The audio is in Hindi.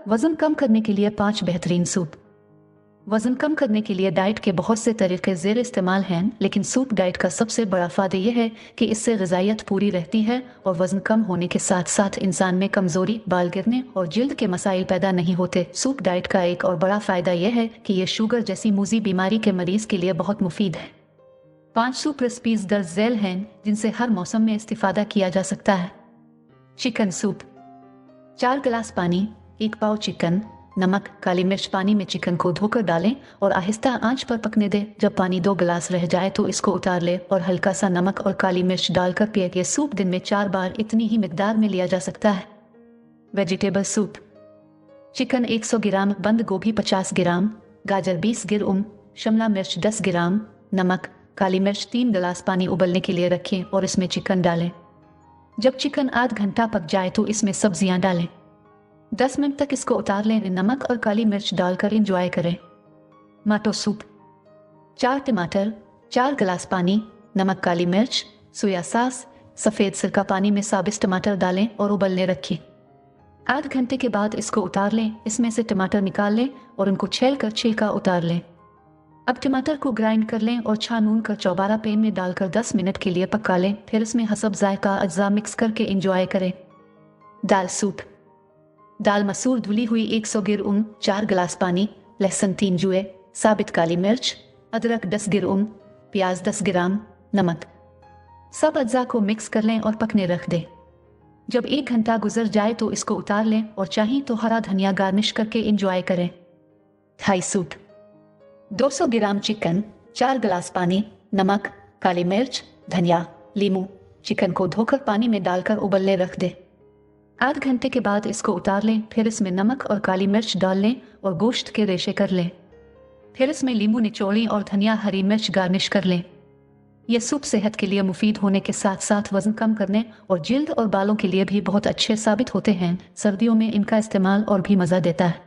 वजन कम करने के लिए 5 बेहतरीन सूप। वजन कम करने के लिए डाइट के बहुत से तरीके ज़ेर इस्तेमाल हैं, लेकिन सूप डाइट का सबसे बड़ा फ़ायदा यह है कि इससे ग़िज़ाइयत पूरी रहती है और वज़न कम होने के साथ साथ इंसान में कमज़ोरी, बाल गिरने और जल्द के मसाइल पैदा नहीं होते। सूप डाइट का एक और बड़ा फ़ायदा यह है कि यह शुगर जैसी मूज़ी बीमारी के मरीज़ के लिए बहुत मुफीद है। 5 सूप रेसिपीज़ दर्ज झैल हैं जिनसे हर मौसम में इस्तिफ़ादा किया जा सकता है। Chicken soup. 4 गिलास पानी, 1 पाव चिकन, नमक, काली मिर्च। पानी में चिकन को धोकर डालें और आहिस्ता आंच पर पकने दें। जब पानी 2 गिलास रह जाए तो इसको उतार लें और हल्का सा नमक और काली मिर्च डालकर पिए। ये सूप दिन में 4 बार इतनी ही मिकदार में लिया जा सकता है। Vegetable soup. चिकन 100 ग्राम, बंद गोभी 50 ग्राम, गाजर 20 ग्राम, शिमला मिर्च 10 ग्राम, नमक, काली मिर्च। 3 गिलास पानी उबलने के लिए रखें और इसमें चिकन डालें। जब चिकन आध घंटा पक जाए तो इसमें सब्जियां डालें। 10 मिनट तक इसको उतार लें। नमक और काली मिर्च डालकर एंजॉय करें। Tomato soup. 4 टमाटर, 4 गिलास पानी, नमक, काली मिर्च, सोया सॉस, सफ़ेद सिरका। पानी में साबित टमाटर डालें और उबलने रखें। आध घंटे के बाद इसको उतार लें। इसमें से टमाटर निकाल लें और उनको छीलकर छिलका उतार लें। अब टमाटर को ग्राइंड कर लें और छानून कर चौबारा पैन में डालकर 10 मिनट के लिए पका लें। फिर इसमें हसब जायका अज्जा मिक्स करके एंजॉय करें। दाल सूप। दाल मसूर धुली हुई 100 ग्राम, 4 गिलास पानी, लहसुन 3 जुए, साबित काली मिर्च, अदरक 10 ग्राम, प्याज 10 ग्राम, नमक। सब अज्जा को मिक्स कर लें और पकने रख दें। जब 1 घंटा गुजर जाए तो इसको उतार लें और चाहें तो हरा धनिया गार्निश करके एंजॉय करें। Thai soup. 200 ग्राम चिकन, 4 गिलास पानी, नमक, काली मिर्च, धनिया, लीमू। चिकन को धोकर पानी में डालकर उबलने रख दें। आध घंटे के बाद इसको उतार लें। फिर इसमें नमक और काली मिर्च डाल लें और गोश्त के रेशे कर लें। फिर इसमें लींबू निचोड़ें और धनिया, हरी मिर्च गार्निश कर लें। यह सूप सेहत के लिए मुफीद होने के साथ साथ वजन कम करने और जल्द और बालों के लिए भी बहुत अच्छे साबित होते हैं। सर्दियों में इनका इस्तेमाल और भी मज़ा देता है।